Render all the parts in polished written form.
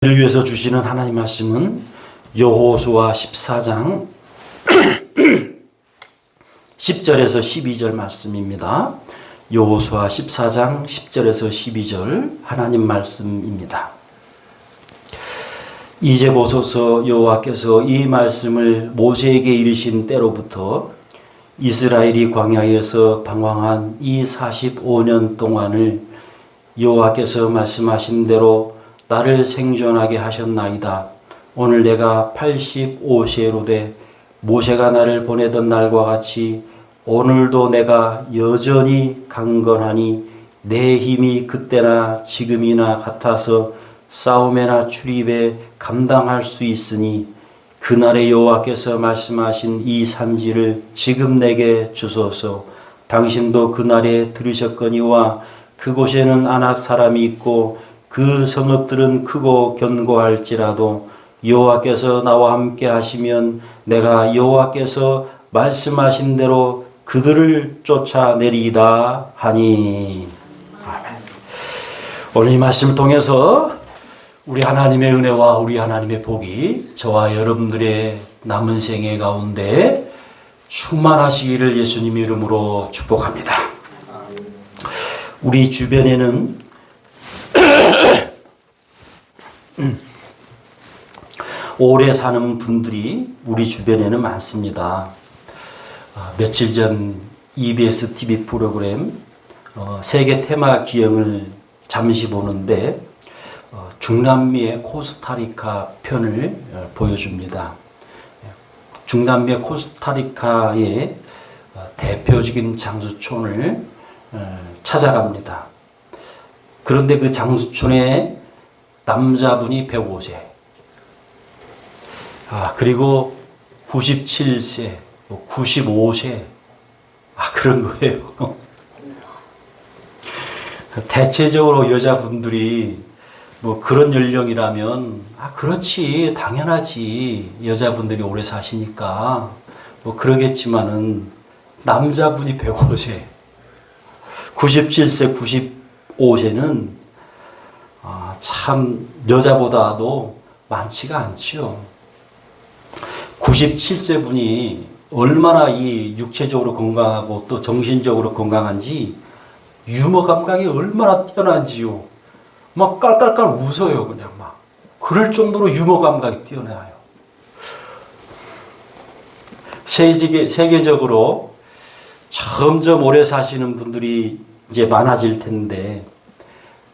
를 위해서 주시는 하나님 말씀은 여호수아 14장 10절에서 12절 말씀입니다. 여호수아 14장 10절에서 12절 하나님 말씀입니다. 이제 보소서, 여호와께서 이 말씀을 모세에게 이르신 때로부터 이스라엘이 광야에서 방황한 이 45년 동안을 여호와께서 말씀하신 대로 나를 생존하게 하셨나이다. 오늘 내가 85세로 돼 모세가 나를 보내던 날과 같이 오늘도 내가 여전히 강건하니 내 힘이 그때나 지금이나 같아서 싸움에나 출입에 감당할 수 있으니 그날의 여호와께서 말씀하신 이 산지를 지금 내게 주소서. 당신도 그날에 들으셨거니와 그곳에는 아낙 사람이 있고 그 성읍들은 크고 견고할지라도 여호와께서 나와 함께 하시면 내가 여호와께서 말씀하신 대로 그들을 쫓아내리이다 하니. 아멘. 오늘 이 말씀을 통해서 우리 하나님의 은혜와 우리 하나님의 복이 저와 여러분들의 남은 생애 가운데 충만하시기를 예수님의 이름으로 축복합니다. 우리 주변에는 오래 사는 분들이 우리 주변에는 많습니다. 며칠 전 EBS TV 프로그램 세계 테마 기행을 잠시 보는데 중남미의 코스타리카 편을 보여줍니다. 중남미의 코스타리카의 대표적인 장수촌을 찾아갑니다. 그런데 그 장수촌에 남자분이 105세, 그리고 97세, 95세, 그런 거예요. 대체적으로 여자분들이 그런 연령이라면, 그렇지, 당연하지, 여자분들이 오래 사시니까, 그러겠지만은, 남자분이 105세, 97세, 95세는 참 여자보다도 많지가 않죠. 97세 분이 얼마나 이 육체적으로 건강하고 또 정신적으로 건강한지 유머 감각이 얼마나 뛰어난지요. 막 깔깔깔 웃어요. 그냥 막 그럴 정도로 유머 감각이 뛰어나요. 세계적으로 점점 오래 사시는 분들이 이제 많아질 텐데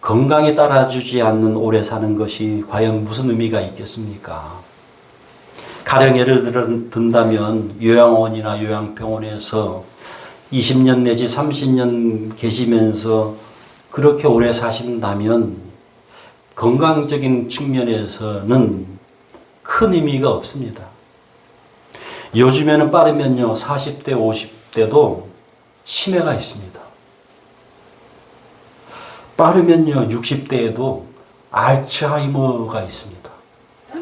건강에 따라주지 않는 오래 사는 것이 과연 무슨 의미가 있겠습니까? 가령 예를 든다면 요양원이나 요양병원에서 20년 내지 30년 계시면서 그렇게 오래 사신다면 건강적인 측면에서는 큰 의미가 없습니다. 요즘에는 빠르면요 40대 50대도 치매가 있습니다. 빠르면요 60대에도 알츠하이머가 있습니다.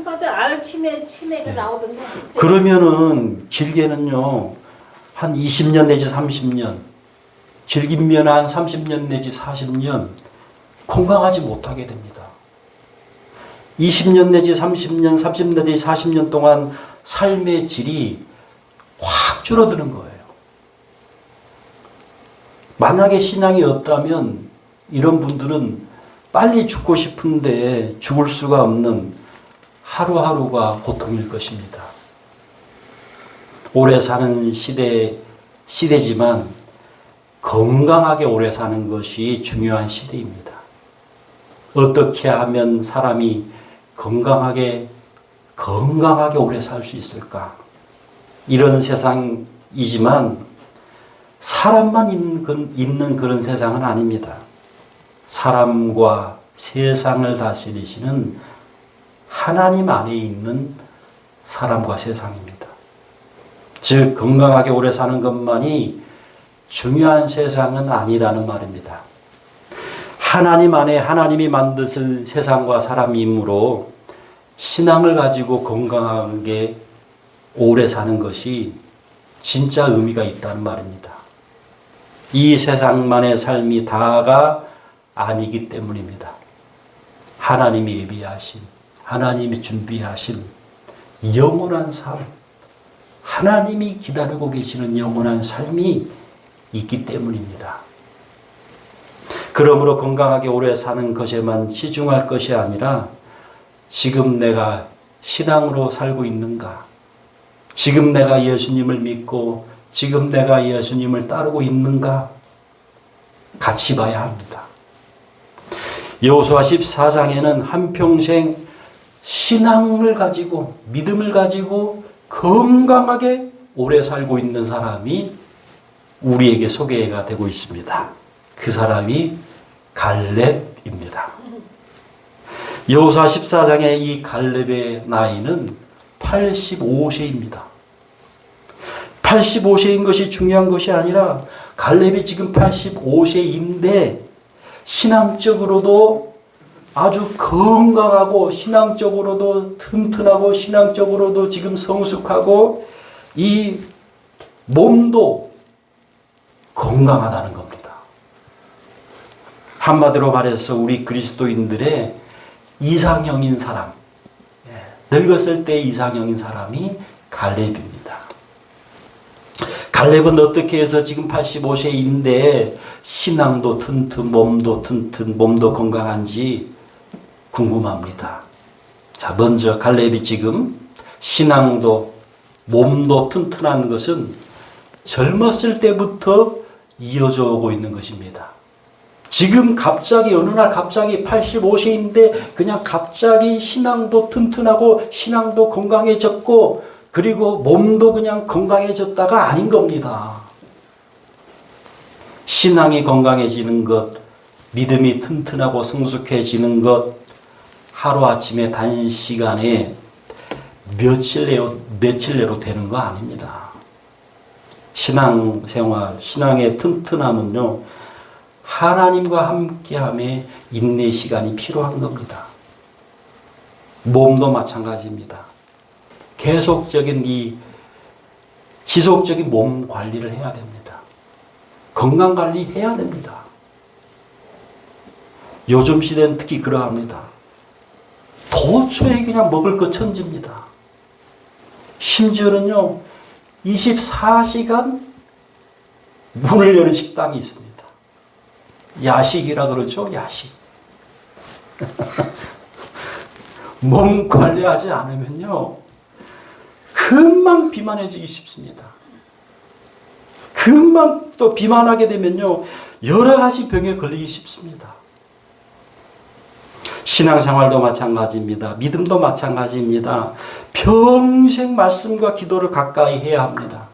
맞아, 치매가 나오던데. 그러면은 길게는요 한 20년 내지 30년, 길기면 한 30년 내지 40년 건강하지 못하게 됩니다. 20년 내지 30년, 30년 내지 40년 동안 삶의 질이 확 줄어드는 거예요. 만약에 신앙이 없다면 이런 분들은 빨리 죽고 싶은데 죽을 수가 없는 하루하루가 고통일 것입니다. 오래 사는 시대지만 건강하게 오래 사는 것이 중요한 시대입니다. 어떻게 하면 사람이 건강하게 오래 살 수 있을까? 이런 세상이지만 사람만 있는 그런 세상은 아닙니다. 사람과 세상을 다스리시는 하나님 안에 있는 사람과 세상입니다. 즉 건강하게 오래 사는 것만이 중요한 세상은 아니라는 말입니다. 하나님 안에 하나님이 만드신 세상과 사람이므로 신앙을 가지고 건강하게 오래 사는 것이 진짜 의미가 있다는 말입니다. 이 세상만의 삶이 다가 아니기 때문입니다. 하나님이 예비하신 하나님이 준비하신 영원한 삶, 하나님이 기다리고 계시는 영원한 삶이 있기 때문입니다. 그러므로 건강하게 오래 사는 것에만 치중할 것이 아니라 지금 내가 신앙으로 살고 있는가? 지금 내가 예수님을 믿고 지금 내가 예수님을 따르고 있는가? 같이 봐야 합니다. 여호수아 14장에는 한평생 신앙을 가지고 믿음을 가지고 건강하게 오래 살고 있는 사람이 우리에게 소개가 되고 있습니다. 그 사람이 갈렙입니다. 여호수아 14장의 이 갈렙의 나이는 85세입니다. 85세인 것이 중요한 것이 아니라 갈렙이 지금 85세인데 신앙적으로도 아주 건강하고 신앙적으로도 튼튼하고 신앙적으로도 지금 성숙하고 이 몸도 건강하다는 겁니다. 한마디로 말해서 우리 그리스도인들의 이상형인 사람, 늙었을 때 이상형인 사람이 갈렙입니다. 갈렙은 어떻게 해서 지금 85세인데 신앙도 튼튼, 몸도 튼튼, 몸도 건강한지 궁금합니다. 자, 먼저 갈렙이 지금 신앙도 몸도 튼튼한 것은 젊었을 때부터 이어져 오고 있는 것입니다. 지금 갑자기 어느 날 갑자기 85세인데 그냥 갑자기 신앙도 튼튼하고 신앙도 건강해졌고 그리고 몸도 그냥 건강해졌다가 아닌 겁니다. 신앙이 건강해지는 것, 믿음이 튼튼하고 성숙해지는 것, 하루아침에 단시간에 며칠 내로 되는 거 아닙니다. 신앙생활, 신앙의 튼튼함은요, 하나님과 함께함에 인내 시간이 필요한 겁니다. 몸도 마찬가지입니다. 계속적인 지속적인 몸 관리를 해야 됩니다. 건강 관리해야 됩니다. 요즘 시대는 특히 그러합니다. 도초에 그냥 먹을 것 천지입니다. 심지어는요, 24시간 문을 여는 식당이 있습니다. 야식이라 그러죠, 야식. 몸 관리하지 않으면요, 금방 비만해지기 쉽습니다. 금방 또 비만하게 되면요, 여러 가지 병에 걸리기 쉽습니다. 신앙생활도 마찬가지입니다. 믿음도 마찬가지입니다. 평생 말씀과 기도를 가까이 해야 합니다.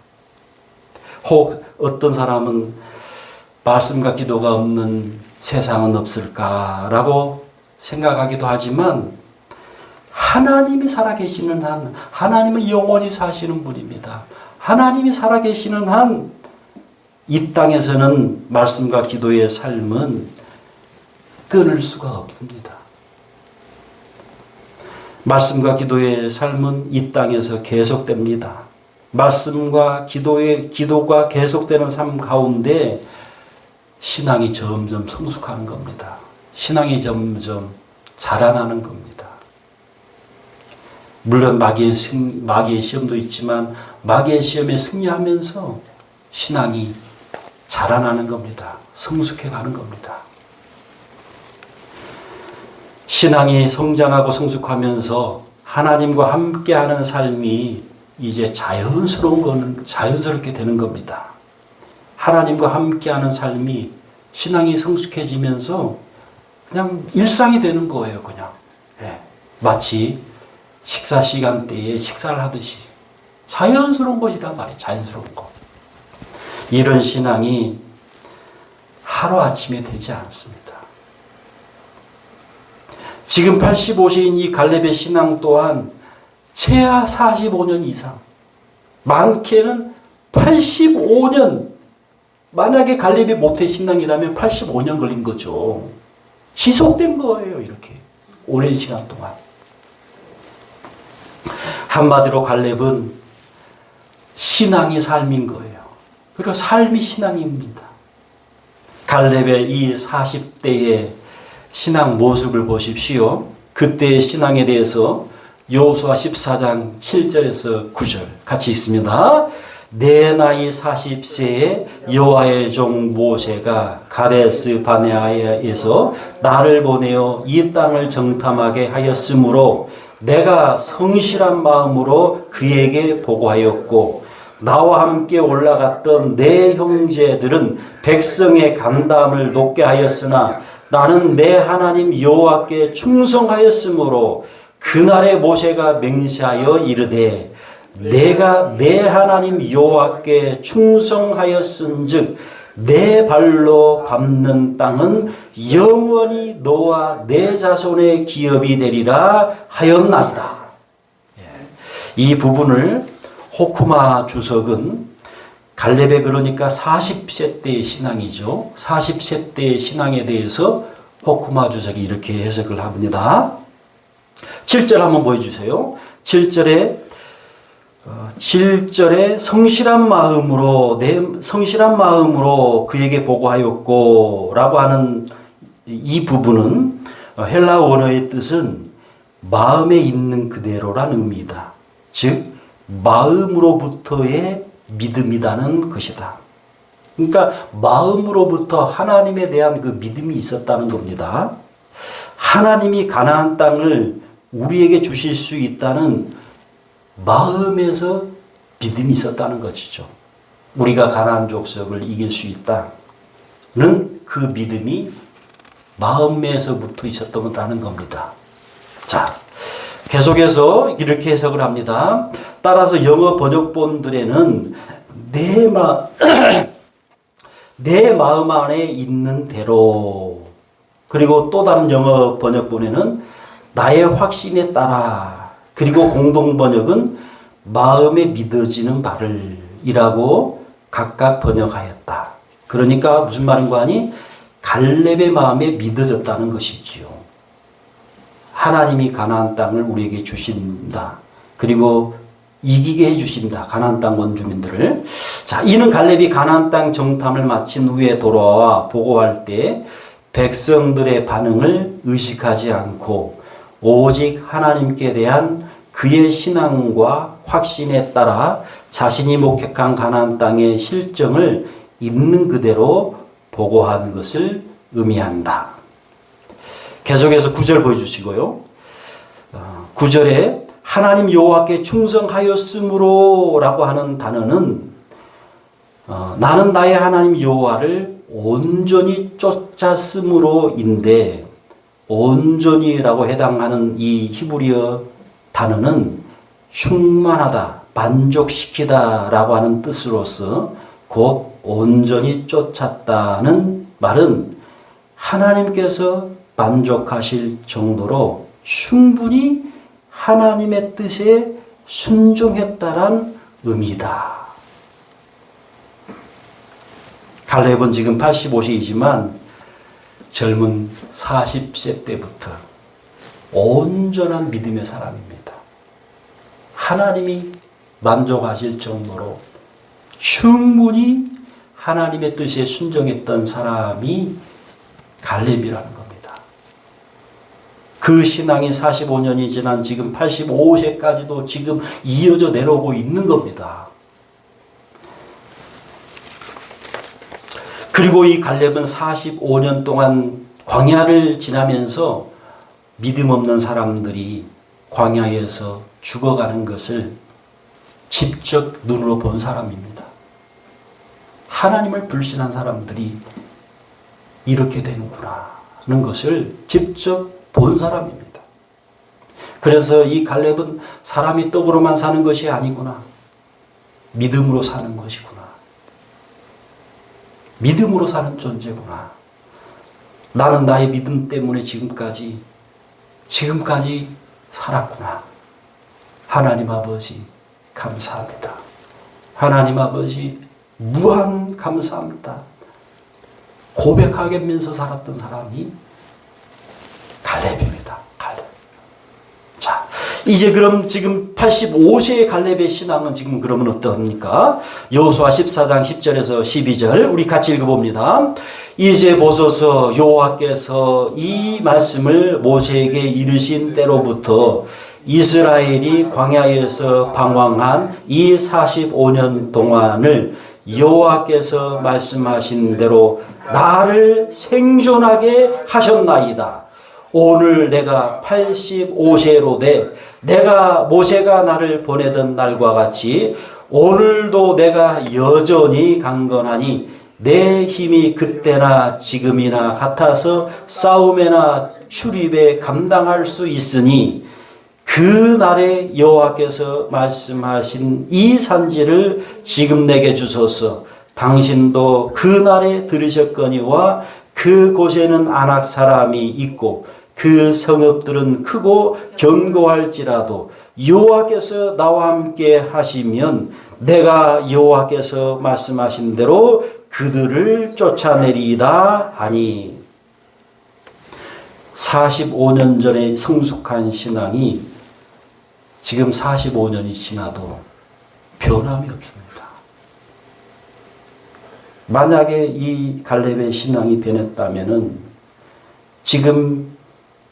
혹 어떤 사람은 말씀과 기도가 없는 세상은 없을까라고 생각하기도 하지만 하나님이 살아계시는 한, 하나님은 영원히 사시는 분입니다. 하나님이 살아계시는 한, 이 땅에서는 말씀과 기도의 삶은 끊을 수가 없습니다. 말씀과 기도의 삶은 이 땅에서 계속됩니다. 말씀과 기도가 계속되는 삶 가운데 신앙이 점점 성숙하는 겁니다. 신앙이 점점 자라나는 겁니다. 물론 마귀의 시험도 있지만 마귀의 시험에 승리하면서 신앙이 자라나는 겁니다. 성숙해가는 겁니다. 신앙이 성장하고 성숙하면서 하나님과 함께하는 삶이 이제 자연스럽게 되는 겁니다. 하나님과 함께하는 삶이 신앙이 성숙해지면서 그냥 일상이 되는 거예요, 그냥. 마치 식사 시간대에 식사를 하듯이 자연스러운 것이란 말이에요, 자연스러운 것. 이런 신앙이 하루아침에 되지 않습니다. 지금 85세인 이 갈렙의 신앙 또한 최하 45년 이상, 많게는 85년, 만약에 갈렙이 모태 신앙이라면 85년 걸린 거죠. 지속된 거예요, 이렇게. 오랜 시간 동안. 한마디로 갈렙은 신앙이 삶인 거예요. 그러니까 삶이 신앙입니다. 갈렙의 이 40대의 신앙 모습을 보십시오. 그때의 신앙에 대해서 여호수아 14장 7절에서 9절 같이 읽습니다. 내 나이 40세에 여호와의 종 모세가 가데스 바네아에서 나를 보내어 이 땅을 정탐하게 하였으므로 내가 성실한 마음으로 그에게 보고하였고 나와 함께 올라갔던 내 형제들은 백성의 간담을 높게 하였으나 나는 내 하나님 여호와께 충성하였으므로 그날에 모세가 맹세하여 이르되 내가 내 하나님 여호와께 충성하였은즉 내 발로 밟는 땅은 영원히 너와 내 자손의 기업이 되리라 하였나이다. 이 부분을 호쿠마 주석은 갈렙의 그러니까 40세 때의 신앙이죠. 40세 때의 신앙에 대해서 호쿠마 주석이 이렇게 해석을 합니다. 7절 한번 보여주세요. 7절에 성실한 마음으로 그에게 보고하였고 라고 하는 이 부분은 헬라 원어의 뜻은 마음에 있는 그대로란 의미다. 즉 마음으로부터의 믿음이라는 것이다. 그러니까 마음으로부터 하나님에 대한 그 믿음이 있었다는 겁니다. 하나님이 가나안 땅을 우리에게 주실 수 있다는 마음에서 믿음이 있었다는 것이죠. 우리가 가나안 족속을 이길 수 있다는 그 믿음이 마음에서부터 있었다는 겁니다. 자, 계속해서 이렇게 해석을 합니다. 따라서 영어 번역본들에는 내 마음 안에 있는 대로, 그리고 또 다른 영어 번역본에는 나의 확신에 따라, 그리고 공동 번역은 마음에 믿어지는 바를 이라고 각각 번역하였다. 그러니까 무슨 말인가 하니 갈렙의 마음에 믿어졌다는 것이지요. 하나님이 가나안 땅을 우리에게 주신다. 그리고 이기게 해주신다. 가나안 땅 원주민들을. 자, 이는 갈렙이 가나안 땅 정탐을 마친 후에 돌아와 보고할 때 백성들의 반응을 의식하지 않고 오직 하나님께 대한 그의 신앙과 확신에 따라 자신이 목격한 가나안 땅의 실정을 있는 그대로 보고한 것을 의미한다. 계속해서 9절 보여주시고요. 9절에 하나님 여호와께 충성하였으므로 라고 하는 단어는 나는 나의 하나님 여호와를 온전히 쫓았으므로인데, 온전히라고 해당하는 이 히브리어 단어는 충만하다, 만족시키다 라고 하는 뜻으로서 곧 온전히 쫓았다는 말은 하나님께서 만족하실 정도로 충분히 하나님의 뜻에 순종했다란 의미다. 갈렙은 지금 85세이지만 젊은 40세 때부터 온전한 믿음의 사람입니다. 하나님이 만족하실 정도로 충분히 하나님의 뜻에 순종했던 사람이 갈렙이라는 겁니다. 그 신앙이 45년이 지난 지금 85세까지도 지금 이어져 내려오고 있는 겁니다. 그리고 이 갈렙은 45년 동안 광야를 지나면서 믿음 없는 사람들이 광야에서 죽어가는 것을 직접 눈으로 본 사람입니다. 하나님을 불신한 사람들이 이렇게 되는구나 하는 것을 직접 본 사람입니다. 그래서 이 갈렙은 사람이 떡으로만 사는 것이 아니구나, 믿음으로 사는 것이구나, 믿음으로 사는 존재구나. 나는 나의 믿음 때문에 지금까지 살았구나. 하나님 아버지 감사합니다. 하나님 아버지 무한 감사합니다. 고백하면서 살았던 사람이 갈렙입니다. 갈렙. 자, 이제 그럼 지금 85세의 갈렙의 신앙은 지금 그러면 어떠합니까? 여호수아 14장 10절에서 12절 우리 같이 읽어봅니다. 이제 보소서 여호와께서 이 말씀을 모세에게 이르신 때로부터 이스라엘이 광야에서 방황한 이 45년 동안을 여호와께서 말씀하신 대로 나를 생존하게 하셨나이다. 오늘 내가 85세로 돼 내가 모세가 나를 보내던 날과 같이 오늘도 내가 여전히 강건하니 내 힘이 그때나 지금이나 같아서 싸움에나 출입에 감당할 수 있으니 그 날에 여호와께서 말씀하신 이 산지를 지금 내게 주소서. 당신도 그 날에 들으셨거니와 그곳에는 아낙 사람이 있고 그 성읍들은 크고 견고할지라도 여호와께서 나와 함께 하시면 내가 여호와께서 말씀하신 대로 그들을 쫓아내리이다 하니 45년 전에 성숙한 신앙이 지금 45년이 지나도 변함이 없습니다. 만약에 이 갈렙의 신앙이 변했다면은 지금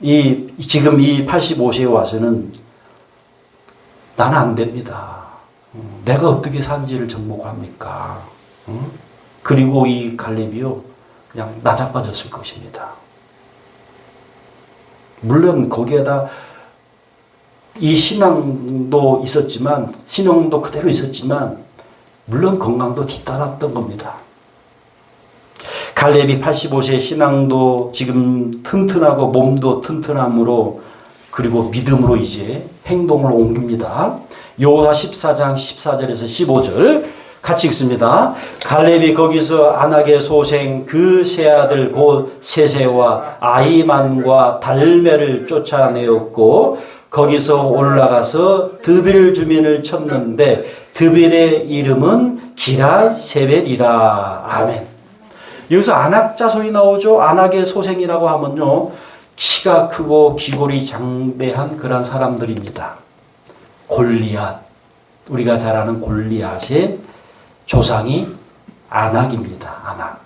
이 85세에 와서는 나는 안 됩니다. 내가 어떻게 산지를 정복합니까? 그리고 이 갈렙이요 그냥 나자빠졌을 것입니다. 물론 거기에다 이 신앙도 있었지만 신앙도 그대로 있었지만 물론 건강도 뒤따랐던 겁니다. 갈렙이 85세 신앙도 지금 튼튼하고 몸도 튼튼함으로 그리고 믿음으로 이제 행동을 옮깁니다. 여호수아 14장 14절에서 15절 같이 읽습니다. 갈렙이 거기서 아낙의 소생 그 세 아들 곧 세세와 아이만과 달메를 쫓아내었고 거기서 올라가서 드빌 주민을 쳤는데 드빌의 이름은 기라세벨이라. 아멘. 여기서 아낙 자손이 나오죠. 아낙의 소생이라고 하면요 키가 크고 기골이 장대한 그런 사람들입니다. 골리앗, 우리가 잘 아는 골리앗의 조상이 아낙입니다. 아낙.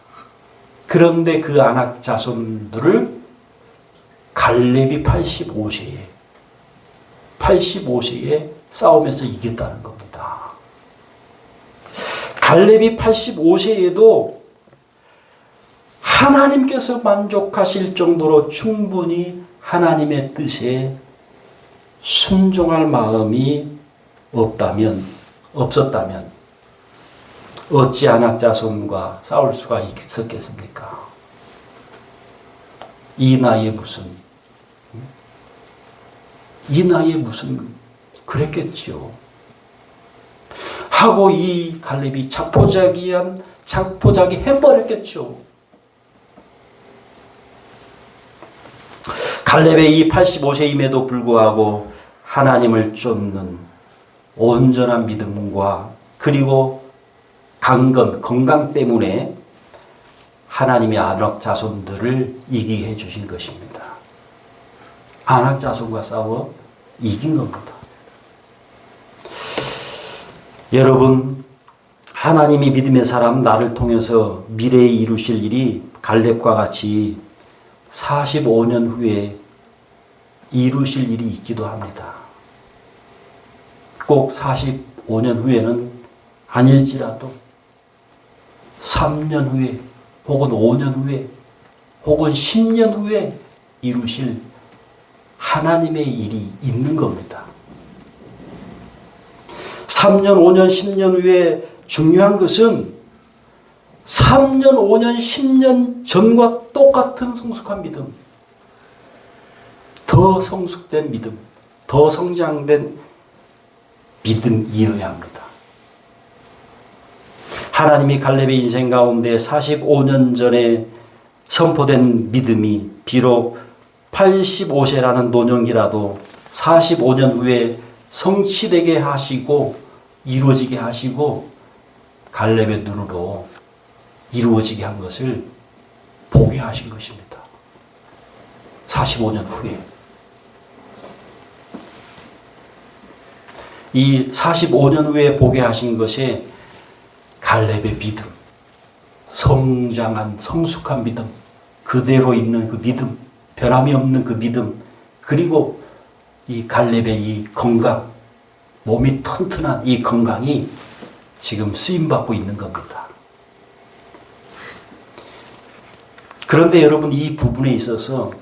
그런데 그 아낙 자손들을 갈렙이 85세에 싸움에서 이겼다는 겁니다. 갈렙이 85세에도 하나님께서 만족하실 정도로 충분히 하나님의 뜻에 순종할 마음이 없었다면 어찌 아낙 자손과 싸울 수가 있었겠습니까? 이 나이에 무슨 그랬겠지요. 하고 이 갈렙이 자포자기 해버렸겠죠. 갈렙의 이 85세임에도 불구하고 하나님을 쫓는 온전한 믿음과 그리고 건강 때문에 하나님이 아낙 자손들을 이기게 해주신 것입니다. 아낙 자손과 싸워 이긴 겁니다. 여러분, 하나님이 믿음의 사람 나를 통해서 미래에 이루실 일이 갈렙과 같이 45년 후에 이루실 일이 있기도 합니다. 꼭 45년 후에는 아닐지라도 3년 후에 혹은 5년 후에 혹은 10년 후에 이루실 하나님의 일이 있는 겁니다. 3년, 5년, 10년 후에 중요한 것은 3년, 5년, 10년 전과 똑같은 성숙한 믿음, 더 성숙된 믿음, 더 성장된 믿음이어야 합니다. 하나님이 갈렙의 인생 가운데 45년 전에 선포된 믿음이 비록 85세라는 노년기라도 45년 후에 성취되게 하시고 이루어지게 하시고 갈렙의 눈으로 이루어지게 한 것을 보게 하신 것입니다. 45년 후에. 이 45년 후에 보게 하신 것이 갈렙의 믿음, 성장한 성숙한 믿음, 그대로 있는 그 믿음, 변함이 없는 그 믿음, 그리고 이 갈렙의 이 건강, 몸이 튼튼한 이 건강이 지금 쓰임받고 있는 겁니다. 그런데 여러분, 이 부분에 있어서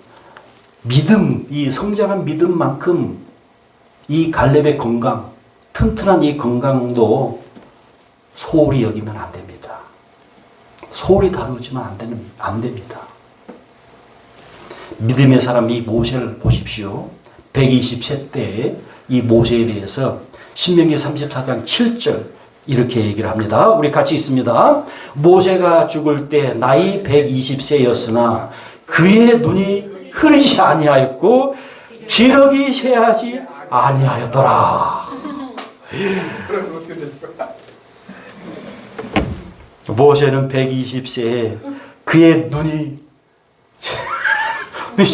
믿음, 이 성장한 믿음만큼 이 갈렙의 건강, 튼튼한 이 건강도 소홀히 여기면 안 됩니다. 소홀히 다루지만 안 됩니다. 믿음의 사람 이 모세를 보십시오. 120세 때에 이 모세에 대해서 신명기 34장 7절 이렇게 얘기를 합니다. 우리 같이 있습니다. 모세가 죽을 때 나이 120세였으나 그의 눈이 흐리지 아니하였고 기력이 쇠하지 아니하였더라. 모세는 120세에 그의 눈이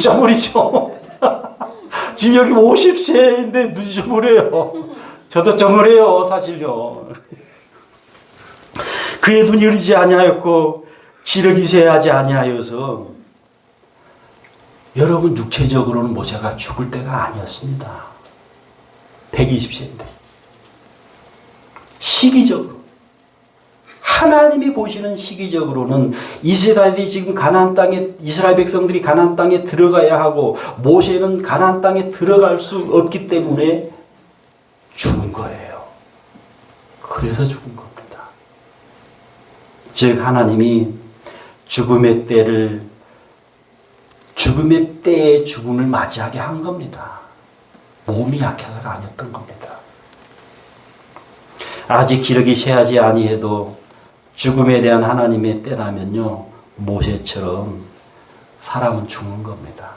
저물이죠. 지금 여기 50세인데 눈이 저물해요. 저도 저물해요, 사실요. 그의 눈이 흐리지 아니하였고 기력이 쇠하지 아니하여서, 여러분, 육체적으로는 모세가 죽을 때가 아니었습니다. 120세인데 시기적으로, 하나님이 보시는 시기적으로는 이스라엘이 지금 가나안 땅에, 이스라엘 백성들이 가나안 땅에 들어가야 하고 모세는 가나안 땅에 들어갈 수 없기 때문에 죽은 거예요. 그래서 죽은 겁니다. 즉 하나님이 죽음의 때에 죽음을 맞이하게 한 겁니다. 몸이 약해서가 아니었던 겁니다. 아직 기력이 쇠하지 아니해도 죽음에 대한 하나님의 때라면요, 모세처럼 사람은 죽는 겁니다.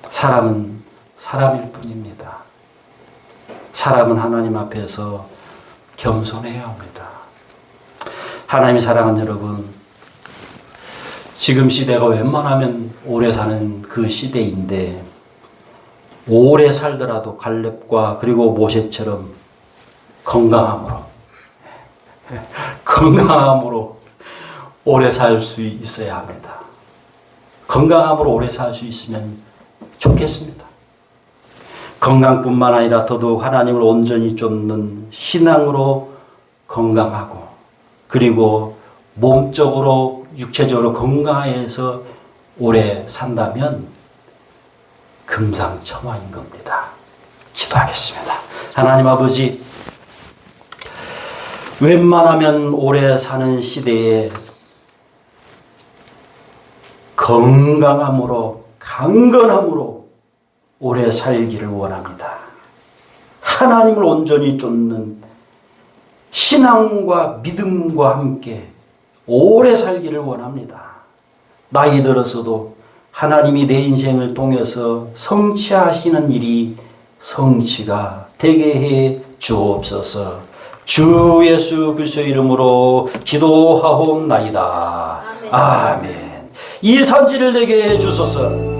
사람은 사람일 뿐입니다. 사람은 하나님 앞에서 겸손해야 합니다. 하나님이 사랑하는 여러분, 지금 시대가 웬만하면 오래 사는 그 시대인데, 오래 살더라도 갈렙과 그리고 모세처럼 건강함으로 오래 살 수 있어야 합니다. 건강함으로 오래 살 수 있으면 좋겠습니다. 건강뿐만 아니라 더더욱 하나님을 온전히 쫓는 신앙으로 건강하고, 그리고 몸적으로 육체적으로 건강해서 오래 산다면 금상첨화인 겁니다. 기도하겠습니다. 하나님 아버지, 웬만하면 오래 사는 시대에 건강함으로, 강건함으로 오래 살기를 원합니다. 하나님을 온전히 쫓는 신앙과 믿음과 함께 오래 살기를 원합니다. 나이 들어서도 하나님이 내 인생을 통해서 성취하시는 일이 성취가 되게 해 주옵소서. 주 예수 그리스도의 이름으로 기도하옵나이다. 아멘. 아멘. 이 산지를 내게 해 주소서.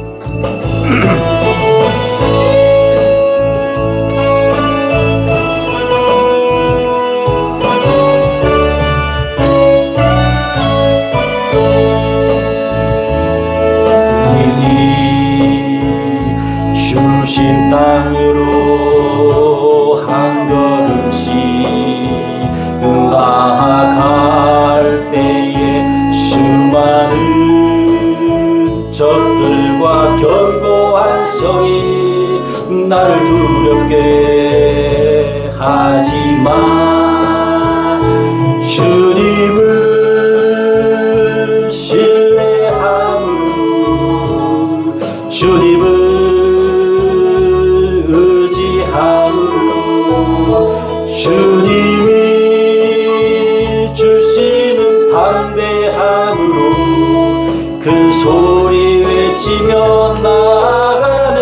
주신 땅으로 한 걸음씩 나아갈 때에 수많은 적들과 견고한 성이 나를 두렵게 하지만 주님을 신뢰함으로, 주님을 주님이 주시는 담대함으로 큰 소리 외치며 나가네.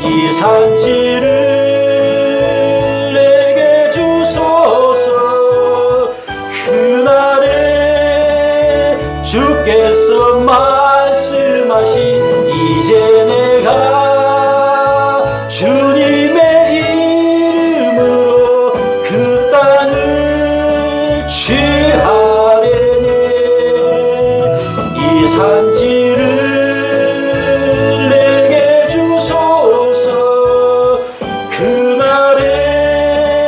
이 산지를 내게 주소서. 그날에 주께서 말씀하신 이제 내가 주님